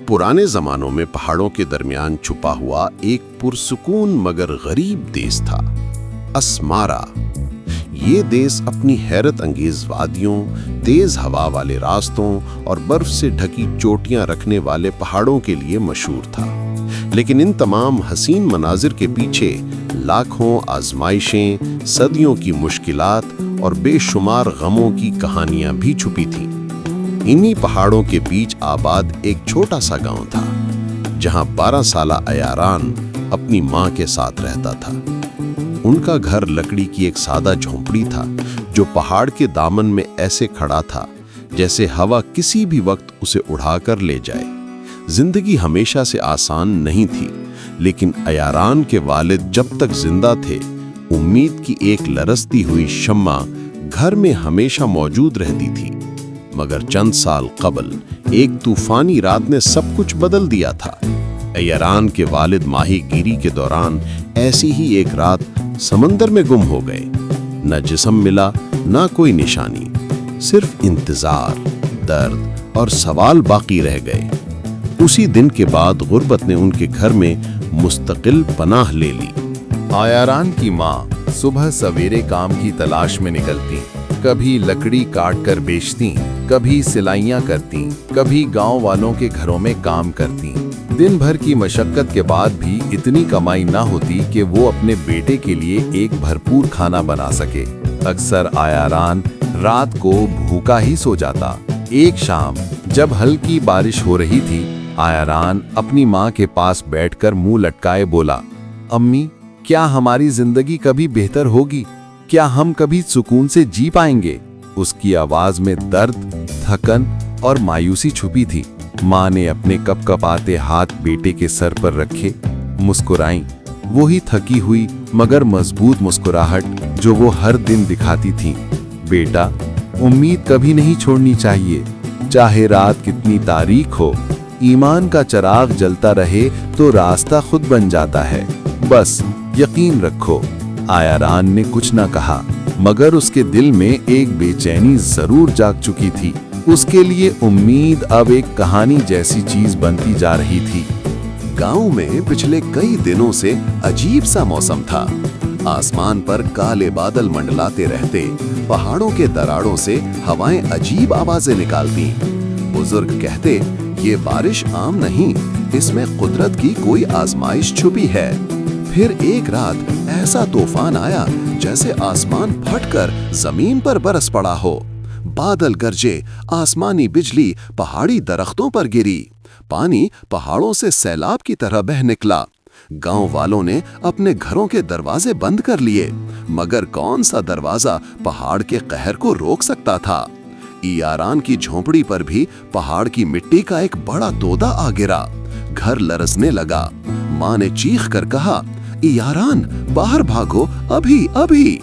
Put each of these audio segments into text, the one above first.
पुराने जमानों में पहाड़ों के दरमियान छुपा हुआ एक पुरसुकून मगर गरीब देश था, अस्मारा। ये देश अपनी हैरत अंगेज वादियों, तेज हवा वाले रास्तों और बर्फ से ढकी चोटियां रखने वाले पहाड़ों के लिए मशहूर था। लेकिन इन तमाम हसीन मनाजिर के पीछे लाखों आजमाइशें, सदियों की मुश्किलात और बेशुमार गमों की कहानियां भी छुपी थीं। इन्हीं पहाड़ों के बीच आबाद एक छोटा सा गांव था, जहां 12 साला अयारान अपनी मां के साथ रहता था। उनका घर लकड़ी की एक सादा झोंपड़ी था, जो पहाड़ के दामन में ऐसे खड़ा था जैसे हवा किसी भी वक्त उसे उड़ाकर ले जाए। जिंदगी हमेशा से आसान नहीं थी, लेकिन अयारान के वालिद जब तक जिंदा थे, उम्मीद की एक लरसती हुई शम्मा घर में हमेशा मौजूद रहती थी। मगर चंद साल कबल एक तूफानी रात ने सब कुछ बदल दिया था। अयारान के वालिद माही गिरी के दौरान ऐसी ही एक रात समंदर में गुम हो गए। न जिस्म मिला, न कोई निशानी, सिर्फ इंतजार, दर्द और सवाल बाकी रह गए। उसी दिन के बाद गुर्बत ने उनके घर में मुस्तकिल पनाह ले ली। अयारान की माँ सुबह सवेरे काम की तलाश में निकलती, कभी लकड़ी काट कर बेचती, कभी सिलाइयां करती, कभी गांव वालों के घरों में काम करती। दिन भर की मशक्कत के बाद भी इतनी कमाई ना होती कि वो अपने बेटे के लिए एक भरपूर खाना बना सके। अक्सर अयारान रात को भूखा ही सो जाता। एक शाम जब हल्की बारिश हो रही थी, अयारान अपनी माँ के पास बैठकर मुंह लटकाए बोला, अम्मी, क्या हमारी जिंदगी कभी बेहतर होगी? क्या हम कभी सुकून से जी पाएंगे? उसकी आवाज में दर्द, थकन और मायूसी छुपी थी। माँ ने अपने कपकपाते हाथ बेटे के सर पर रखे, मुस्कुराई, वो ही थकी हुई मगर मजबूत मुस्कुराहट जो वो हर दिन दिखाती थी। बेटा, उम्मीद कभी नहीं छोड़नी चाहिए, चाहे रात कितनी तारीक हो। ईमान का चिराग जलता रहे तो रास्ता खुद बन जाता है, बस यकीन रखो। अयारान ने कुछ न कहा, मगर उसके दिल में एक बेचैनी जरूर जाग चुकी थी। उसके लिए उम्मीद अब एक कहानी जैसी चीज बनती जा रही थी। गांव में पिछले कई दिनों से अजीब सा मौसम था। आसमान पर काले बादल मंडलाते रहते, पहाड़ों के दरारों से हवाएं अजीब आवाजें निकालती। बुजुर्ग कहते, ये बारिश आम नहीं, इसमें कुदरत की कोई आजमाइश छुपी है। फिर एक रात ऐसा तूफान आया जैसे आसमान फटकर जमीन पर बरस पड़ा हो। बादल गरजे, आसमानी बिजली पहाड़ी दरख्तों पर गिरी, पानी पहाड़ों से सैलाब की तरह बह निकला। गांव वालों ने अपने घरों के दरवाजे बंद कर लिए, मगर कौन सा दरवाजा पहाड़ के कहर को रोक सकता था? अयारान की झोंपड़ी पर भी पहाड़ की मिट्टी का एक बड़ा तोदा आ गिरा। घर लरसने लगा। माँ ने चीख कर कहा, अयारान, बाहर भागो, अभी अभी।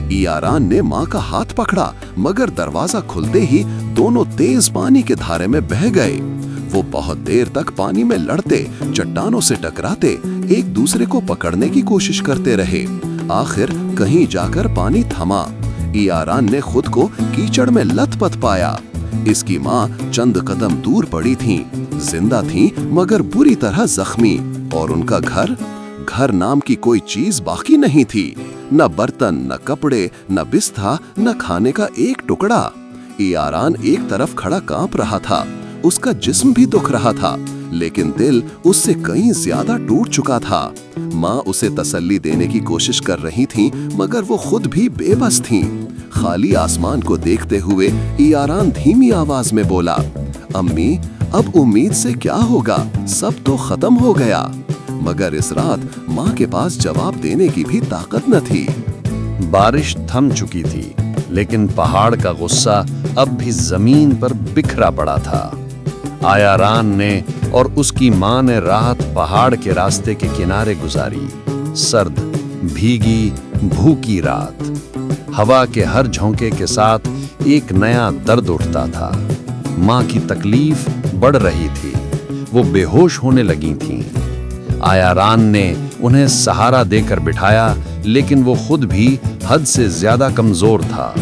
अयारान ने माँ का हाथ पकड़ा, मगर दरवाजा खुलते ही दोनों तेज पानी के धारे में बह गए। वो बहुत देर तक पानी में लड़ते, चट्टानों से टकराते, एक दूसरे को पकड़ने की कोशिश करते रहे। आखिर कहीं जाकर पानी थमा। अयारान ने खुद को कीचड़ में लथपथ पाया। इसकी माँ चंद कदम दूर पड़ी थी, जिंदा थी मगर बुरी तरह जख्मी, और उनका घर नाम की कोई चीज बाकी नहीं थी। न बर्तन, न कपड़े, न बिस्तर, न खाने का एक टुकड़ा। अयारान एक तरफ खड़ा कांप रहा था, उसका जिस्म भी दुख रहा था, लेकिन दिल उससे कहीं ज्यादा टूट चुका था। माँ उसे तसल्ली देने की कोशिश कर रही थी, मगर वो खुद भी बेबस थी। खाली आसमान को देखते हुए अयारान धीमी आवाज में बोला, अम्मी, अब उम्मीद से क्या होगा? सब तो खत्म हो गया। मगर इस रात माँ के पास जवाब देने की भी ताकत न थी। बारिश थम चुकी थी, लेकिन पहाड़ का गुस्सा अब भी जमीन पर बिखरा पड़ा था। अयारान ने और उसकी माँ ने रात पहाड़ के रास्ते के किनारे गुजारी। सर्द, भीगी, भूखी रात। हवा के हर झोंके के साथ एक नया दर्द उठता था। माँ की तकलीफ बढ़ रही थी, वो बेहोश होने लगी थीं। अयारान ने उन्हें सहारा देकर बिठाया, लेकिन वो खुद भी हद से ज्यादा कमजोर था।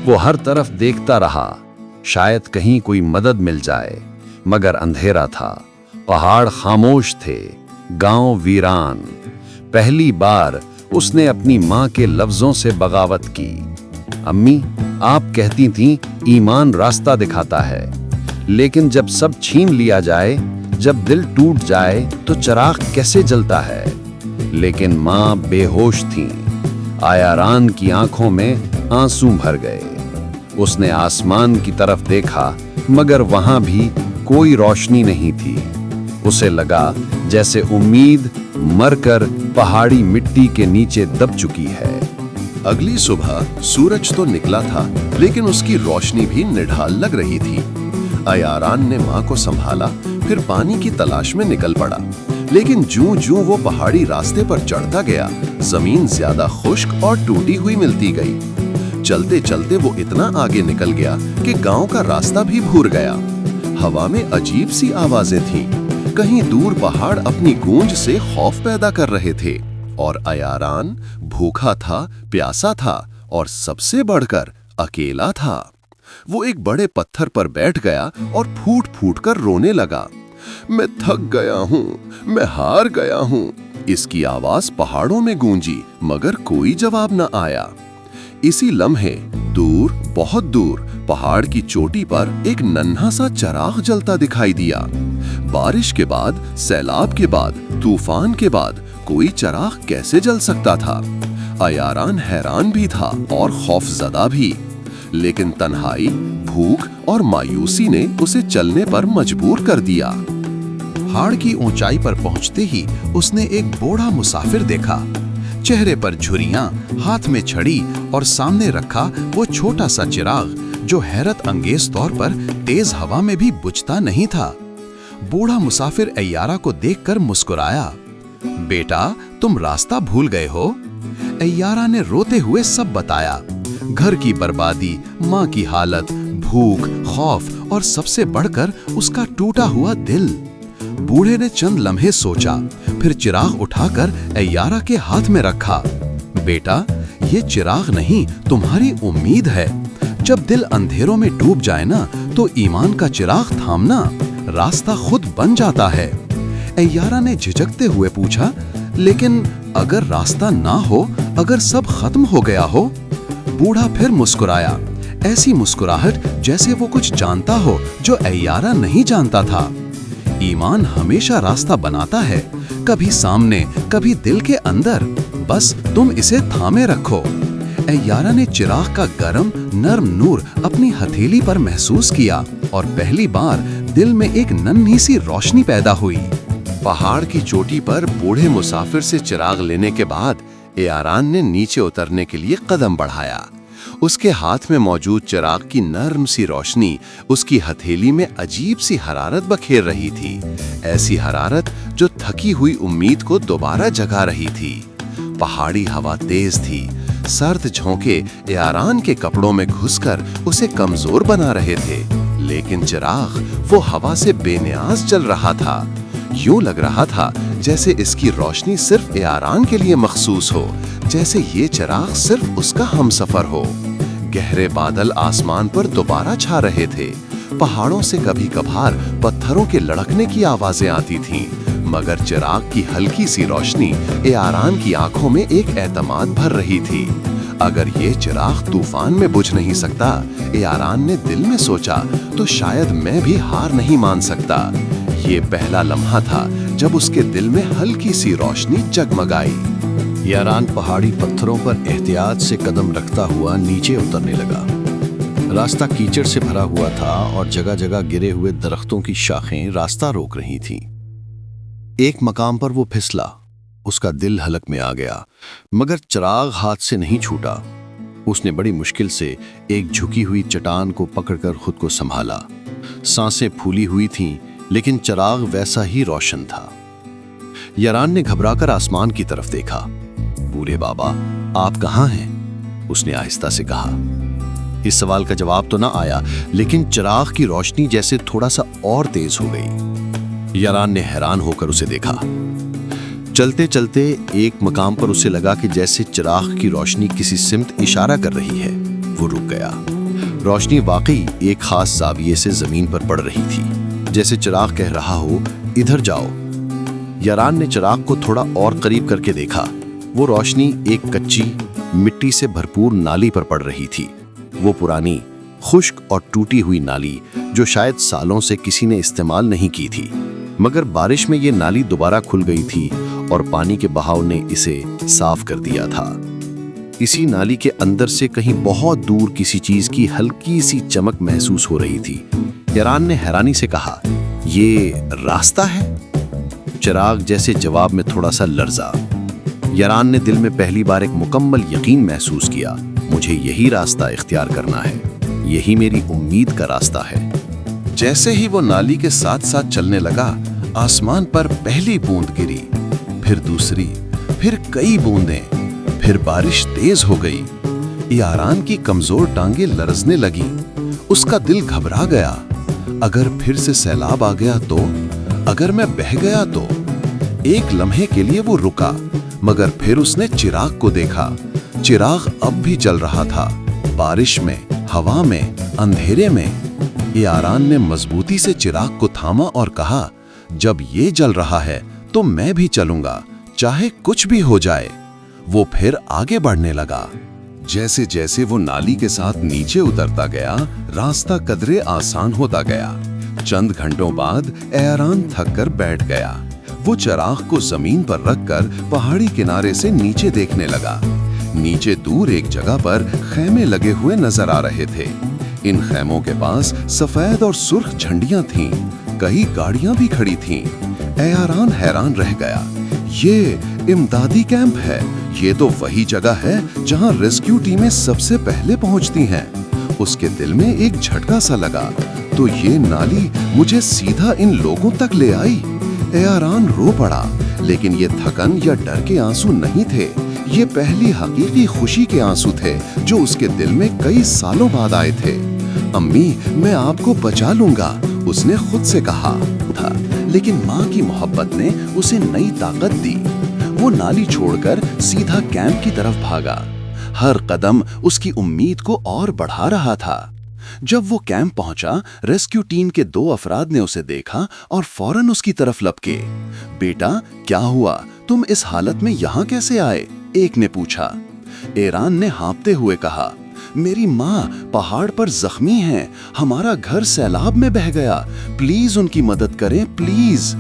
वो हर तरफ देखता रहा, शायद कहीं कोई मदद मिल जाए, मगर अंधेरा था। पहाड़ खामोश थे, गांव वीरान। पहली बार उसने अपनी माँ के लफ्जों से बगावत की। अम्मी, आप कहती थीं ईमान रास्ता दिखाता है, लेकिन जब सब छीन लिया जाए, जब दिल टूट जाए तो चिराग कैसे जलता है? लेकिन माँ बेहोश थीं। आयारान की आंखों में आंसू भर गए। उसने आसमान की तरफ देखा, मगर वहां भी कोई रोशनी नहीं थी। उसे लगा जैसे उम्मीद मरकर पहाड़ी मिट्टी के नीचे दब चुकी है। अगली सुबह सूरज तो निकला था, लेकिन उसकी रोशनी भी निढाल लग रही थी। आयारान ने माँ को संभाला, फिर पानी की तलाश में निकल पड़ा। लेकिन जूं-जूं वो पहाड़ी रास्ते पर चढ़ता गया, जमीन ज्यादा खुश्क और टूटी हुई मिलती गई। चलते चलते वो इतना आगे निकल गया कि गांव का रास्ता भी भूल गया। हवा में अजीब सी आवाजें थीं। कहीं दूर पहाड़ अपनी गूंज से खौफ पैदा कर रहे थे, और आयारान भूखा था, प्यासा था और सबसे बढ़कर अकेला था। वो एक बड़े पत्थर पर बैठ गया और फूट फूट कर रोने लगा। मैं थक गया हूँ, मैं हार गया हूँ। इसकी आवाज पहाड़ों में गूंजी, मगर कोई जवाब न आया। इसी लम्हे दूर, बहुत दूर, पहाड़ की चोटी पर एक नन्हा सा चिराग जलता दिखाई दिया। बारिश के बाद, सैलाब के बाद, तूफान के बाद कोई चिराग कैसे जल सकता था? आयारान हैरान भी था और खौफजदा भी। लेकिन तन्हाई, भूख और मायूसी ने उसे चलने पर मजबूर कर दिया। पहाड़ की ऊंचाई पर पहुंचते ही उसने एक बूढ़ा मुसाफिर देखा। चेहरे पर झुर्रियां, हाथ में छड़ी और सामने रखा वो छोटा सा चिराग, जो हैरत अंगेज तौर पर तेज हवा में भी बुझता नहीं था। बूढ़ा मुसाफिर अय्यारा को देखकर मुस्कुराया। बेटा, तुम रास्ता भूल गए हो? अय्यारा ने रोते हुए सब बताया। घर की बर्बादी, माँ की हालत, भूख, खौफ और सबसे बढ़कर उसका टूटा हुआ दिल। बूढ़े ने चंद लम्हे सोचा, फिर चिराग उठाकर अय्यारा के हाथ में रखा। बेटा, ये चिराग नहीं, तुम्हारी उम्मीद है। जब दिल अंधेरों में डूब जाए ना, तो ईमान का चिराग थामना, रास्ता खुद बन जाता है। अय्यारा ने झिझकते हुए पूछा, लेकिन अगर रास्ता ना हो, अगर सब खत्म हो गया हो? बूढ़ा फिर मुस्कुराया, ऐसी मुस्कुराहट जैसे वो कुछ जानता हो जो अय्यारा नहीं जानता था। ईमान हमेशा रास्ता बनाता है, कभी सामने, कभी दिल के अंदर, बस तुम इसे थामे रखो। अय्यारा ने चिराग का गरम, नर्म नूर अपनी हथेली पर महसूस किया और पहली बार दिल में एक नन्ही सी रोशनी पैदा हुई। पहाड़ की चोटी पर बूढ़े मुसाफिर से चिराग लेने के बाद आयारान ने नीचे उतरने के लिए कदम बढ़ाया। उसके हाथ में मौजूद चिराग की नर्म सी रोशनी उसकी हथेली में अजीब सी हरारत बखेर रही थी। ऐसी हरारत जो थकी हुई उम्मीद को दोबारा जगा रही थी। पहाड़ी हवा तेज थी, सर्द झोंके आयारान के कपड़ों में घुसकर उसे कमजोर बना रहे थे। लेकिन चिराग वो हवा से बेनियाज जल रहा था। यूं लग रहा था जैसे इसकी रोशनी सिर्फ आयारान के लिए मखसूस हो, जैसे ये चिराग सिर्फ उसका हमसफर हो। गहरे बादल आसमान पर दोबारा छा रहे थे। पहाड़ों से कभी कभार पत्थरों के लड़कने की आवाजें आती थीं, मगर चिराग की हल्की सी रोशनी आयारान की आंखों में एक एतमाद भर रही थी। अगर ये चिराग तूफान में बुझ नहीं सकता, आयारान ने दिल में सोचा, तो शायद मैं भी हार नहीं मान सकता। ये पहला लम्हा था जब उसके दिल में हल्की सी रोशनी जगमगाई। आयारान पहाड़ी पत्थरों पर एहतियात से कदम रखता हुआ नीचे उतरने लगा। रास्ता कीचड़ से भरा हुआ था और जगह जगह गिरे हुए दरख्तों की शाखें रास्ता रोक रही थीं। एक मकाम पर वो फिसला, उसका दिल हलक में आ गया, मगर चिराग हाथ से नहीं छूटा। उसने बड़ी मुश्किल से एक झुकी हुई चट्टान को पकड़कर खुद को संभाला। सांसें फूली हुई थीं, लेकिन चिराग वैसा ही रोशन था। आयारान ने घबराकर आसमान की तरफ देखा। बूढ़े बाबा, आप कहाँ हैं? उसने आहिस्ता से कहा। इस सवाल का जवाब तो ना आया, लेकिन चिराग की रोशनी जैसे थोड़ा सा और तेज हो गई। आयारान ने हैरान होकर उसे देखा। चलते चलते एक मकाम पर उसे लगा कि जैसे चिराग की रोशनी किसी सिमत इशारा कर रही है। वो रुक गया। रोशनी वाकई एक खास जाविये से जमीन पर पड़ रही थी, जैसे चिराग कह रहा हो, इधर जाओ। यारान ने चिराग को थोड़ा और करीब करके देखा। वो रोशनी एक कच्ची मिट्टी से भरपूर नाली पर पड़ रही थी। वो पुरानी, खुश्क और टूटी हुई नाली जो शायद सालों से किसी ने इस्तेमाल नहीं की थी, मगर बारिश में ये नाली दोबारा खुल गई थी और पानी के बहाव ने इसे साफ कर दिया था। इसी नाली के अंदर से कहीं बहुत दूर किसी चीज की हल्की सी चमक महसूस हो रही थी। यारान ने हैरानी से कहा, ये रास्ता है? चिराग जैसे जवाब में थोड़ा सा लर्जा। यारान ने दिल में पहली बार एक मुकम्मल यकीन महसूस किया, मुझे यही रास्ता इख्तियार करना है, यही मेरी उम्मीद का रास्ता है। जैसे ही वो नाली के साथ साथ चलने लगा, आसमान पर पहली बूंद गिरी, फिर दूसरी, फिर कई बूंदें, फिर बारिश तेज हो गई। यारान की कमजोर टांगें लरजने लगी। उसका दिल घबरा गया। अगर फिर से सैलाब आ गया तो, अगर मैं बह गया तो। एक लम्हे के लिए वो रुका, मगर फिर उसने चिराग को देखा। चिराग अब भी जल रहा था, बारिश में, हवा में, अंधेरे में। यारान ने मजबूती से चिराग को थामा और कहा, जब ये जल रहा है तो मैं भी चलूंगा, चाहे कुछ भी हो जाए। वो फिर आगे बढ़ने लगा। जैसे जैसे वो नाली के साथ नीचे उतरता गया, रास्ता कदरे आसान होता गया। चंद घंटों बाद यारान थक कर बैठ गया। वो चिराग को जमीन पर रखकर पहाड़ी किनारे से नीचे देखने लगा। नीचे दूर एक जगह पर खैमे लगे हुए नजर आ रहे थे। इन खैमों के पास सफेद और सुर्ख झंडियां थीं, कई गाड़ियां भी खड़ी थीं। यारान हैरान रह गया। ये इमदादी कैंप है। ये तो वही जगह है जहां रेस्क्यू टीमें सबसे पहले पहुंचती हैं। उसके दिल में एक झटका सा लगा, तो ये नाली मुझे सीधा इन लोगों तक ले आई। यारान रो पड़ा, लेकिन ये थकन या डर के आंसू नहीं थे। ये पहली हकीकी खुशी के आंसू थे जो उसके दिल में कई सालों बाद आए थे। अम्मी, मैं आपको बचा लूंगा, उसने खुद से कहा था। लेकिन माँ की मोहब्बत ने उसे नई ताकत दी। वो नाली छोड़कर सीधा कैंप की तरफ भागा। हर कदम उसकी उम्मीद को और बढ़ा रहा था। जब वो कैंप पहुंचा, रेस्क्यू टीम के 2 अफराद ने उसे देखा और फौरन उसकी तरफ लपके। बेटा, क्या हुआ? तुम इस हालत में यहाँ कैसे आए? एक ने पूछा। यारान ने हाँफते हुए कहा, मेरी माँ पहाड़ पर जख्मी हैं, हमारा घर सैलाब में बह गया, प्लीज उनकी मदद करें, प्लीज।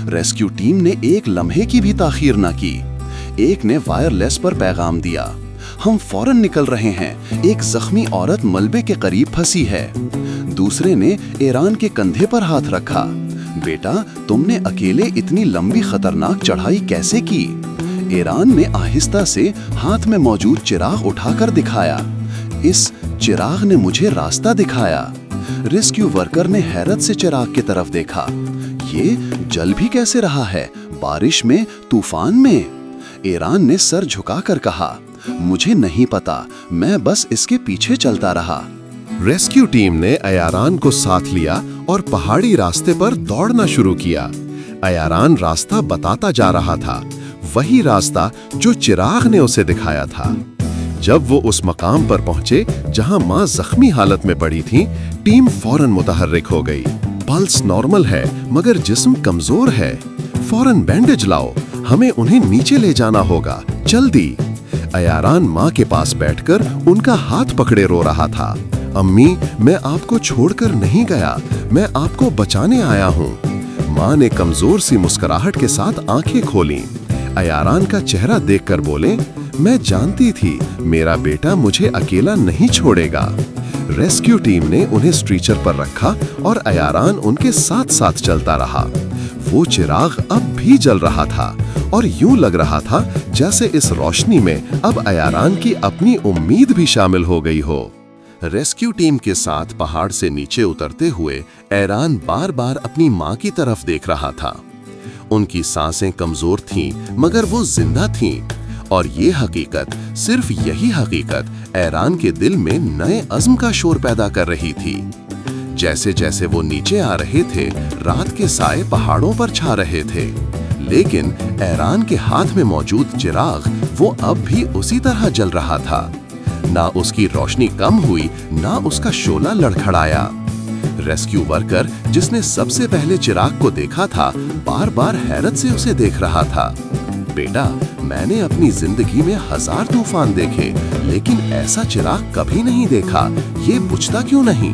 रेस्क्यू टीम ने एक लम्हे की भी ताखीर ना की। एक ने वायरलेस पर पैगाम दिया, हम फौरन निकल रहे हैं, एक जख्मी औरत मलबे के करीब फंसी है। दूसरे ने यारान के कंधे पर हाथ रखा। बेटा, तुमने अकेले इतनी लंबी खतरनाक चढ़ाई कैसे की? यारान ने आहिस्ता से हाथ में मौजूद चिराग उठाकर दिखाया। इस चिराग ने मुझे रास्ता दिखाया। रेस्क्यू वर्कर ने हैरत से चिराग की तरफ देखा। ये जल भी कैसे रहा है, बारिश में, तूफान में? यारान ने सर झुकाकर कहा, मुझे नहीं पता, मैं बस इसके पीछे चलता रहा। रेस्क्यू टीम ने यारान को साथ लिया और पहाड़ी रास्ते पर दौड़ना शुरू किया। यारान रास्ता बताता जा रहा था, वही रास्ता जो चिराग ने उसे दिखाया था। जब वो उस मकाम पर पहुंचे जहां मां जख्मी हालत में पड़ी थी, टीम फौरन मुतहर्रिक हो गई। पल्स नॉर्मल है मगर जिस्म कमजोर है, फौरन बैंडेज लाओ, हमें उन्हें नीचे ले जाना होगा, जल्दी। यारान माँ के पास बैठकर उनका हाथ पकड़े रो रहा था। अम्मी, मैं आपको छोड़कर नहीं गया, मैं आपको बचाने आया हूँ। माँ ने कमजोर सी मुस्कुराहट के साथ आंखें खोली। यारान का चेहरा देखकर बोले, मैं जानती थी मेरा बेटा मुझे अकेला नहीं छोड़ेगा। रेस्क्यू टीम ने उन्हें स्ट्रेचर पर रखा और यारान उनके साथ साथ चलता रहा। वो चिराग अब भी जल रहा था और यूं लग रहा था जैसे इस रोशनी में अब यारान की अपनी उम्मीद भी शामिल हो गई हो। रेस्क्यू टीम के साथ पहाड़ से नीचे उतरते हुए यारान बार बार अपनी माँ की तरफ देख रहा था। उनकी सांसें कमजोर थीं, मगर वो जिंदा थीं। और ये हकीकत, सिर्फ यही हकीकत यारान के दिल में नए अज़्म का शोर पैदा कर रही थी। जैसे जैसे वो नीचे आ रहे थे, रात के साए पहाड़ों पर छा रहे थे, लेकिन यारान के हाथ में मौजूद चिराग वो अब भी उसी तरह जल रहा था। ना उसकी रोशनी कम हुई, ना उसका शोला लड़खड़ाया। रेस्क्यू वर्कर जिसने सबसे पहले चिराग को देखा था बार बार हैरत से उसे देख रहा था। बेटा, मैंने अपनी जिंदगी में 1000 तूफान देखे, लेकिन ऐसा चिराग कभी नहीं देखा, ये बुझता क्यों नहीं?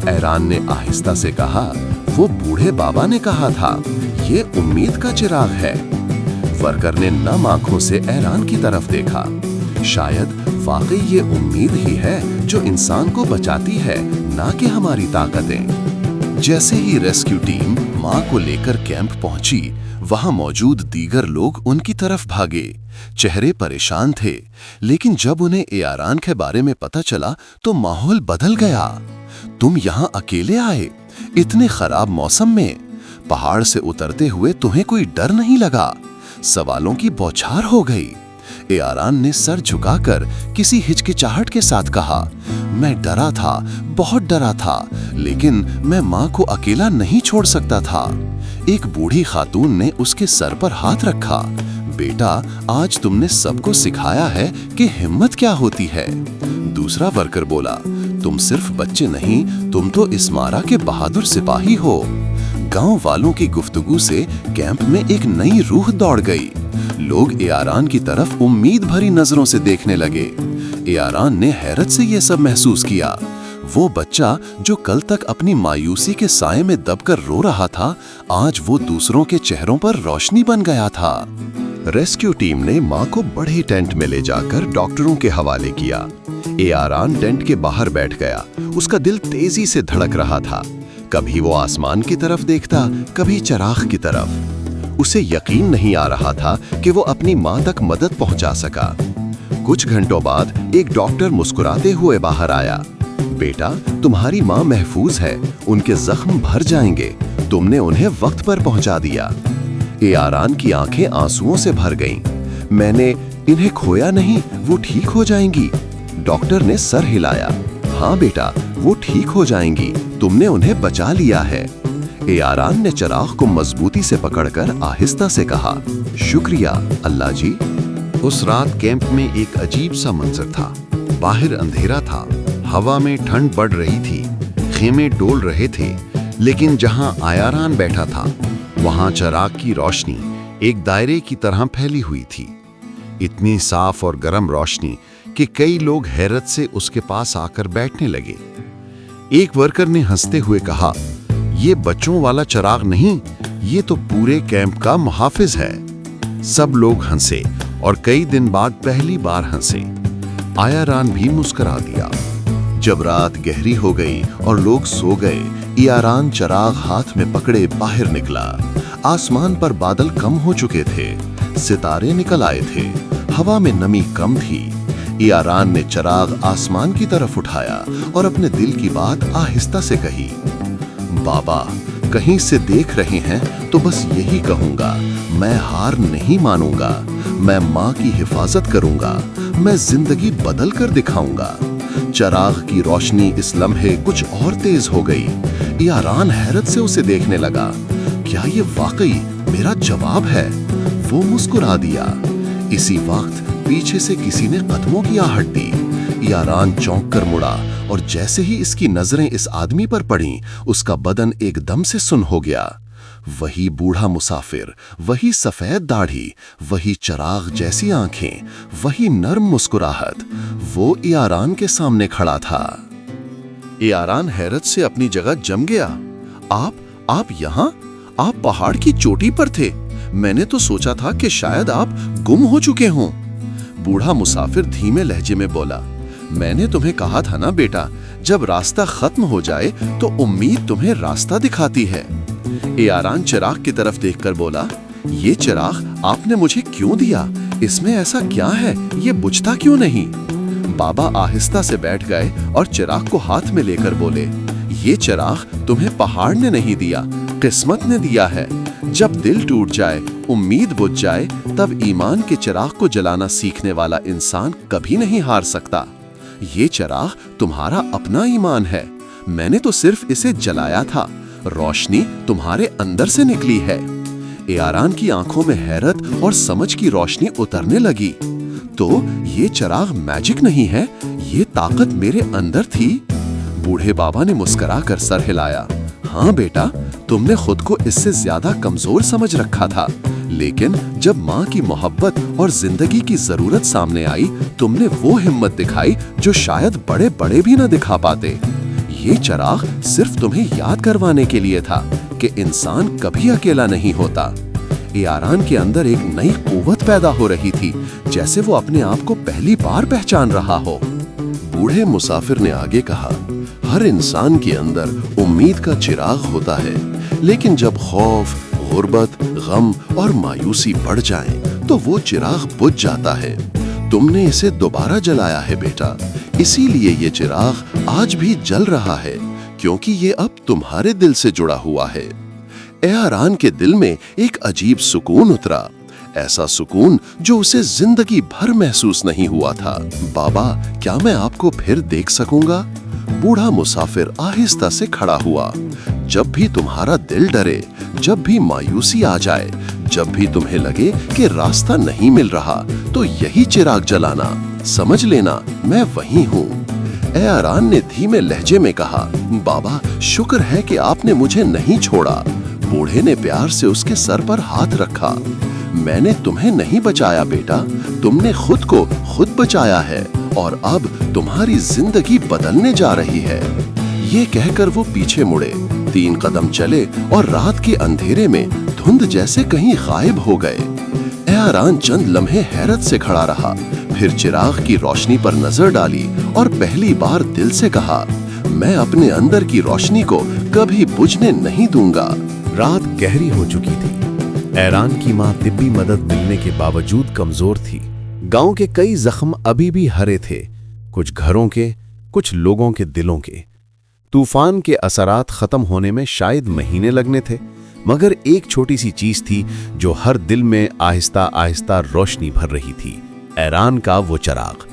ऐरान ने आहिस्ता से कहा, वो बूढ़े बाबा ने कहा था, ये उम्मीद का चिराग है। वर्कर ने नम आंखों से ऐरान की तरफ देखा। शायद वाकई ये उम्मीद ही है जो इंसान को बचाती है, ना कि हमारी ताकतें। जैसे ही रेस्क्यू टीम मां को लेकर कैंप पहुंची, वहां मौजूद दीगर लोग उनकी तरफ भागे। चेहरे परेशान थे, लेकिन जब उन्हें एआरान के बारे में पता चला तो माहौल बदल गया। तुम यहाँ अकेले आए, इतने खराब मौसम में? पहाड़ से उतरते हुए तुम्हें कोई डर नहीं लगा? सवालों की बौछार हो गई। एआरान ने सर झुकाकर किसी हिचकिचाहट के साथ कहा, मैं डरा था, बहुत डरा था, लेकिन मैं मां को अकेला नहीं छोड़ सकता था। एक बूढ़ी खातून ने उसके सर पर हाथ रखा। बेटा, आज तुमने सबको सिखाया है कि हिम्मत क्या होती है। दूसरा वर्कर बोला, तुम सिर्फ बच्चे नहीं, तुम तो इस्मारा के बहादुर सिपाही हो। गांव वालों की गुफ्तगू से कैंप में एक नई रूह दौड़ गई। लोग एआरान की तरफ उम्मीद भरी नजरों से देखने लगे। एआरान ने हैरत से यह सब महसूस किया। वो बच्चा जो कल तक अपनी मायूसी के साए में दबकर रो रहा था, आज वो दूसरों के चेहरों पर रोशनी बन गया था। रेस्क्यू टीम ने मां को बड़े टेंट में ले जाकर डॉक्टरों के हवाले किया। एआरान टेंट के बाहर बैठ गया। उसका दिल तेजी से धड़क रहा था। कभी वो आसमान की तरफ देखता, कभी चिराग की तरफ। उसे यकीन नहीं आ रहा था कि वो अपनी मां तक मदद पहुंचा सका। कुछ घंटों बाद एक डॉक्टर मुस्कुराते हुए बाहर आया। बेटा, तुम्हारी मां महफूज है, उनके जख्म भर जाएंगे, तुमने उन्हें वक्त पर पहुंचा दिया। एआरान की आंखें आंसुओं से भर गईं। मैंने इन्हें खोया नहीं, वो ठीक हो जाएंगी। डॉक्टर ने सर हिलाया। हाँ बेटा, वो ठीक हो जाएंगी, तुमने उन्हें बचा लिया है। एआरान ने चिराग को मजबूती से पकड़कर आहिस्ता से कहा, शुक्रिया अल्लाह जी। उस रात कैंप में एक अजीब सा मंजर था। बाहर अंधेरा था, हवा में ठंड बढ़ रही थी, खेमे डोल रहे थे, लेकिन जहां आयारान बैठा था वहां चिराग की रोशनी एक दायरे की तरह फैली हुई थी। इतनी साफ और गर्म रोशनी कि कई लोग हैरत से उसके पास आकर बैठने लगे। एक वर्कर ने हंसते हुए कहा, ये बच्चों वाला चिराग नहीं, ये तो पूरे कैंप का मुहाफिज है। सब लोग हंसे और कई दिन बाद पहली बार हंसे। आयारान भी मुस्कुरा दिया। जब रात गहरी हो गई और लोग सो गए, एआरान चिराग हाथ में पकड़े बाहर निकला। आसमान पर बादल कम हो चुके थे, सितारे निकल आए थे, हवा में नमी कम थी। एआरान ने चिराग आसमान की तरफ उठाया और अपने दिल की बात आहिस्ता से कही, बाबा, कहीं से देख रहे हैं तो बस यही कहूंगा, मैं हार नहीं मानूंगा, मैं मां की हिफाजत करूंगा, मैं जिंदगी बदल कर दिखाऊंगा। चिराग की रोशनी इस लम्हे कुछ और तेज हो गई। एआरान हैरत से उसे देखने लगा। क्या ये वाकई मेरा जवाब है? वो मुस्कुरा दिया। इसी वक्त पीछे से किसी ने कदमों की आहट दी। एआरान चौंक कर मुड़ा और जैसे ही इसकी नजरें इस आदमी पर पड़ीं, उसका बदन एकदम से सुन्न हो गया। वही बूढ़ा मुसाफिर, वही सफेद दाढ़ी, वही चिराग जैसी आंखें, वही नर्म मुस्कुराहट, वो एआरान के सामने खड़ा था। एआरान हैरत से अपनी जगह जम गया। आप यहाँ? आप पहाड़ की चोटी पर थे। मैंने तो सोचा था कि शायद आप गुम हो चुके हों। बूढ़ा मुसाफिर धीमे लहजे में बोला, मैंने तुम्हें कहा था ना बेटा, जब रास्ता खत्म हो जाए तो उम्मीद तुम्हें रास्ता दिखाती है। एआरान चिराग की तरफ देखकर बोला, ये चिराग आपने मुझे क्यों दिया? इसमें ऐसा क्या है, ये बुझता क्यों नहीं? बाबा आहिस्ता से बैठ गए और चिराग को हाथ में लेकर बोले, ये चिराग तुम्हें पहाड़ ने नहीं दिया, किस्मत ने दिया है। जब दिल टूट जाए, उम्मीद बुझ जाए, तब ईमान के चिराग को जलाना सीखने वाला इंसान कभी नहीं हार सकता। ये चिराग तुम्हारा अपना ईमान है, मैंने तो सिर्फ इसे जलाया था, रोशनी तुम्हारे अंदर से निकली है। एआरान की आंखों में हैरत और समझ की रोशनी उतरने लगी। तो ये चिराग मैजिक नहीं है, ये ताकत मेरे अंदर थी। बूढ़े बाबा ने मुस्कुराकर सर हिलाया। हाँ बेटा, तुमने खुद को इससे ज्यादा कमजोर समझ रखा था, लेकिन जब माँ की मोहब्बत और जिंदगी की जरूरत सामने आई, तुमने वो हिम्मत दिखाई जो शायद बड़े बड़े भी न दिखा पाते। ये चिराग सिर्फ तुम्हें याद करवाने के लिए था कि इंसान कभी अकेला नहीं होता। यारान के अंदर एक नई कुव्वत पैदा हो रही थी, जैसे वो अपने आप को पहली बार पहचान रहा हो। बूढ़े मुसाफिर ने आगे कहा, हर इंसान के अंदर उम्मीद का चिराग होता है, लेकिन जब खौफ, गुर्बत, गम और मायूसी बढ़ जाएं, तो वो चिराग बुझ जाता है। तुमने इसे दोबारा जलाया है बेटा, इसीलिए ये चिराग आज भी जल रहा है, क्योंकि ये अब तुम्हारे दिल से जुड़ा हुआ है। यारान के दिल में एक अजीब सुकून उतरा, ऐसा सुकून जो उसे जिंदगी भर महसूस नहीं हुआ था। बाबा, क्या मैं आपको फिर देख सकूंगा? बूढ़ा मुसाफिर आहिस्ता से खड़ा हुआ। जब भी तुम्हारा दिल डरे, जब भी मायूसी आ जाए, जब भी तुम्हें लगे कि रास्ता नहीं मिल रहा, तो यही चिराग जलाना, समझ लेना मैं वही हूँ। यारान ने धीमे लहजे में कहा, बाबा शुक्र है कि आपने मुझे नहीं छोड़ा। बूढ़े ने प्यार से उसके सर पर हाथ रखा। मैंने तुम्हें नहीं बचाया बेटा, तुमने खुद को खुद बचाया है, और अब तुम्हारी जिंदगी बदलने जा रही है। ये कहकर वो पीछे मुड़े, 3 कदम चले और रात के अंधेरे में धुंध जैसे कहीं गायब हो गए। यारान चंद लम्हे हैरत से खड़ा रहा, फिर चिराग की रोशनी पर नजर डाली और पहली बार दिल से कहा, मैं अपने अंदर की रोशनी को कभी बुझने नहीं दूंगा। रात गहरी हो चुकी थी। यारान की मां तिब्बी मदद मिलने के बावजूद कमजोर थी। गांव के कई जख्म अभी भी हरे थे, कुछ घरों के, कुछ लोगों के दिलों के। तूफान के असरात खत्म होने में शायद महीने लगने थे, मगर एक छोटी सी चीज थी जो हर दिल में आहिस्ता आहिस्ता रोशनी भर रही थी, यारान का वो चिराग।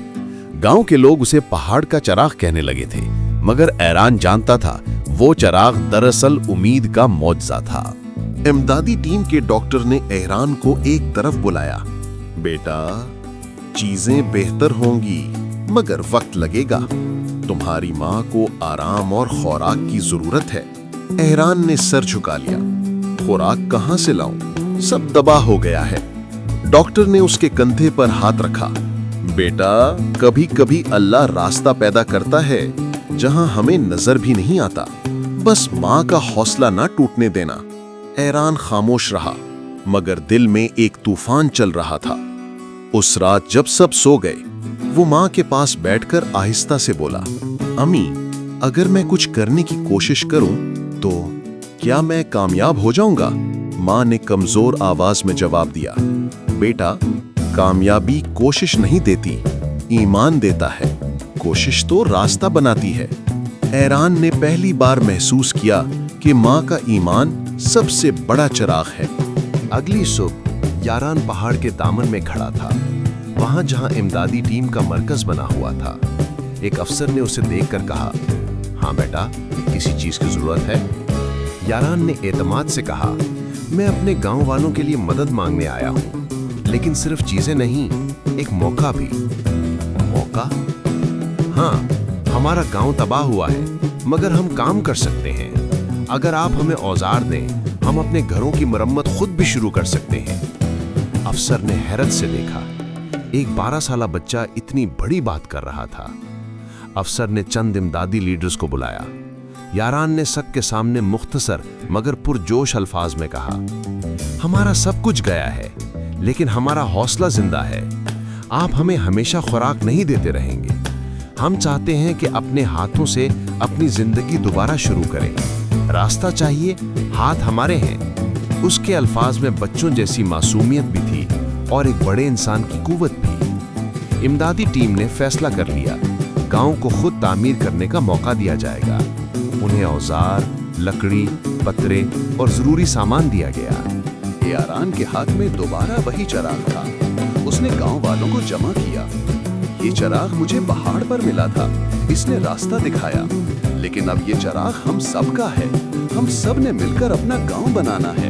गांव के लोग उसे पहाड़ का चिराग कहने लगे थे, मगर यारान जानता था वो चिराग दरअसल उम्मीद का मौजज़ा था। इमदादी टीम के डॉक्टर ने यारान को एक तरफ बुलाया। बेटा, चीजें बेहतर होंगी, मगर वक्त लगेगा। तुम्हारी माँ को आराम और खुराक की जरूरत है। यारान ने सर झुका लिया। खुराक कहाँ से लाऊं? सब दबा हो गया है। डॉक्टर ने उसके कंधे पर हाथ रखा। बेटा, कभी कभी अल्लाह रास्ता पैदा करता है जहां हमें नजर भी नहीं आता। बस माँ का हौसला ना टूटने देना। यारान खामोश रहा, मगर दिल में एक तूफान चल रहा था। उस रात जब सब सो गए, वो माँ के पास बैठकर आहिस्ता से बोला, अम्मी, अगर मैं कुछ करने की कोशिश करूं तो क्या मैं कामयाब हो जाऊंगा? माँ ने कमजोर आवाज में जवाब दिया, बेटा, कामयाबी कोशिश नहीं देती, ईमान देता है। कोशिश तो रास्ता बनाती है। यारान ने पहली बार महसूस किया कि माँ का ईमान सबसे बड़ा चिराग है। अगली सुबह यारान पहाड़ के दामन में खड़ा था, वहां जहां इमदादी टीम का मरकज बना हुआ था। एक अफसर ने उसे देखकर कहा, हाँ बेटा, किसी चीज की जरूरत है? यारान ने एतमाद से कहा, मैं अपने गांव वालों के लिए मदद मांगने आया हूँ, लेकिन सिर्फ चीजें नहीं, एक मौका भी। मौका? हाँ, हमारा गांव तबाह हुआ है, मगर हम काम कर सकते हैं। अगर आप हमें औजार दें, हम अपने घरों की मरम्मत खुद भी शुरू कर सकते हैं। अफसर ने हैरत से देखा, एक 12 साला बच्चा इतनी बड़ी बात कर रहा था। अफसर ने चंद इमदादी लीडर्स को बुलाया। यारान ने सबके सामने मुख्तसर मगर पुरजोश अल्फाज में कहा, हमारा सब कुछ गया है, लेकिन हमारा हौसला जिंदा है। आप हमें हमेशा खुराक नहीं देते रहेंगे। हम चाहते हैं कि अपने हाथों से अपनी जिंदगी दोबारा शुरू करें। रास्ता चाहिए, हाथ हमारे हैं। उसके अल्फाज में बच्चों जैसी मासूमियत भी थी और एक बड़े इंसान की कुव्वत भी। इमदादी टीम ने फैसला कर लिया, गांव को खुद तामीर करने का मौका दिया जाएगा। उन्हें औजार, लकड़ी, पत्रे और जरूरी सामान दिया गया। यारान के हाथ में दोबारा वही चिराग था। उसने गांव वालों को जमा किया। ये चिराग मुझे पहाड़ पर मिला था, इसने रास्ता दिखाया, लेकिन अब ये चिराग हम सब का है। हम सब ने मिलकर अपना गांव बनाना है।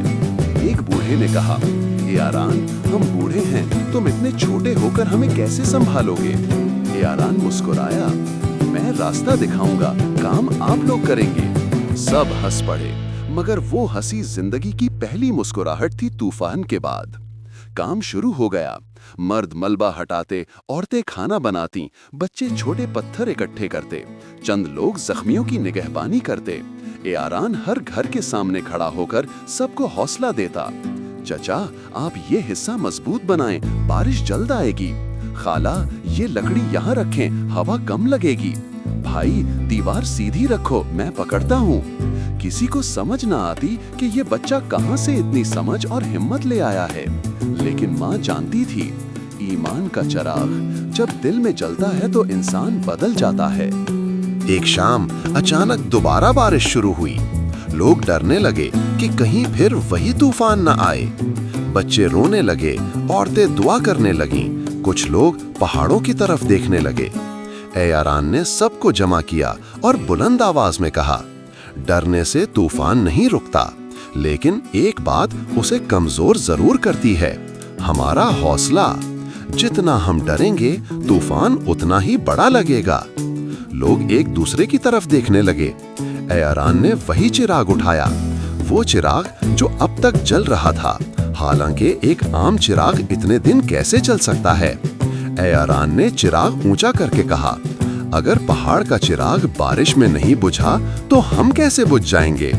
एक बूढ़े ने कहा, यारान, हम बूढ़े हैं, तुम इतने छोटे होकर हमें कैसे संभालोगे? यारान मुस्कुराया, मैं रास्ता दिखाऊंगा, काम आप लोग करेंगे। सब हंस पड़े, मगर वो हंसी जिंदगी की पहली मुस्कुराहट थी तूफान के बाद। काम शुरू हो गया। मर्द मलबा हटाते, औरतें खाना बनाती, बच्चे छोटे पत्थर इकट्ठे करते, चंद लोग जख्मियों की निगहबानी करते। यारान हर घर के सामने खड़ा होकर सबको हौसला देता। चचा, आप ये हिस्सा मजबूत बनाएं, बारिश जल्द आएगी। खाला, ये लकड़ी यहाँ रखें, हवा कम लगेगी। भाई, दीवार सीधी रखो, मैं पकड़ता हूँ। किसी को समझ ना आती कि ये बच्चा कहाँ से इतनी समझ और हिम्मत ले आया है, लेकिन माँ जानती थी, ईमान का चिराग जब दिल में जलता है तो इंसान बदल जाता है। एक शाम अचानक दोबारा बारिश शुरू हुई। लोग डरने लगे कि कहीं फिर वही तूफान न आए। बच्चे रोने लगे, औरतें दुआ करने लगीं, कुछ लोग पहाड़ों की तरफ देखने लगे। यारान ने सबको जमा किया और बुलंद आवाज में कहा, डरने से तूफान नहीं रुकता, लेकिन एक बात उसे कमजोर जरूर करती है, हमारा हौसला। जितना हम डरेंगे, तूफान उतना ही बड़ा लगेगा। लोग एक दूसरे की तरफ देखने लगे। यारान ने वही चिराग उठाया, वो चिराग जो अब तक जल रहा था। हालांकि एक आम चिराग इतने दिन कैसे जल सकता है? यारान ने चिराग ऊंचा करके कहा, अगर पहाड़ का चिराग बारिश में नहीं बुझा तो हम कैसे बुझ जाएंगे?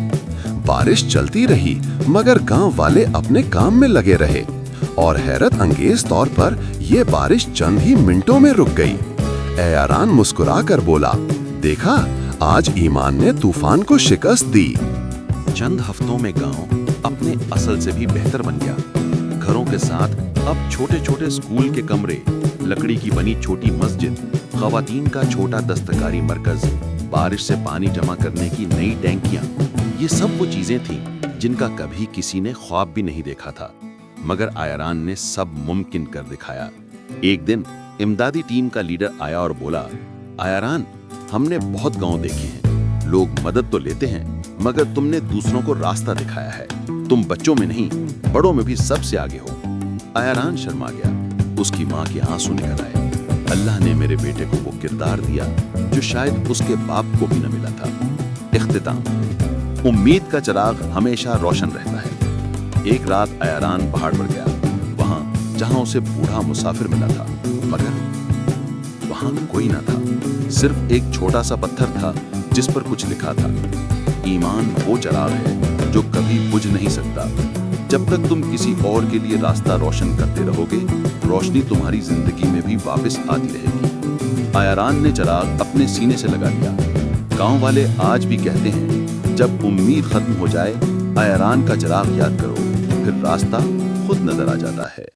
बारिश चलती रही, मगर गांव वाले अपने काम में लगे रहे और हैरत अंगेज तौर पर यह बारिश चंद ही मिनटों में रुक गई। यारान मुस्कुरा कर बोला, देखा, आज ईमान ने तूफान को शिकस्त दी। चंद हफ्तों में गांव अपने असल से भी बेहतर बन गया। घरों के साथ अब छोटे छोटे स्कूल के कमरे, लकड़ी की बनी छोटी मस्जिद, खवातीन का छोटा दस्तकारी मरकज, बारिश से पानी जमा करने की नई टैंकियां, ये सब वो चीजें थीं जिनका कभी किसी ने ख्वाब भी नहीं देखा था। मगर यारान ने सब मुमकिन कर दिखाया। एक दिन इमदादी टीम का लीडर आया और बोला, यारान, हमने बहुत गांव देखे हैं, लोग मदद तो लेते हैं, मगर तुमने दूसरों को रास्ता दिखाया है। तुम बच्चों में नहीं, बड़ों में भी सबसे आगे हो। यारान शर्मा गया। उसकी माँ के आंसू निकल आए। अल्लाह ने मेरे बेटे को वो किरदार दिया जो शायद उसके बाप को भी न मिला था। इख्तिताम, उम्मीद का चिराग हमेशा रोशन रहता है। एक रात यारान पहाड़ पर गया, वहां जहां उसे बूढ़ा मुसाफिर मिला था, मगर वहां कोई ना था। सिर्फ एक छोटा सा पत्थर था जिस पर कुछ लिखा था, ईमान वो चिराग है जो कभी बुझ नहीं सकता। जब तक तुम किसी और के लिए रास्ता रोशन करते रहोगे, रोशनी तुम्हारी जिंदगी में भी वापस आती रहेगी। यारान ने चिराग अपने सीने से लगा लिया। गांव वाले आज भी कहते हैं, जब उम्मीद खत्म हो जाए, यारान का चिराग याद करो, फिर रास्ता खुद नजर आ जाता है।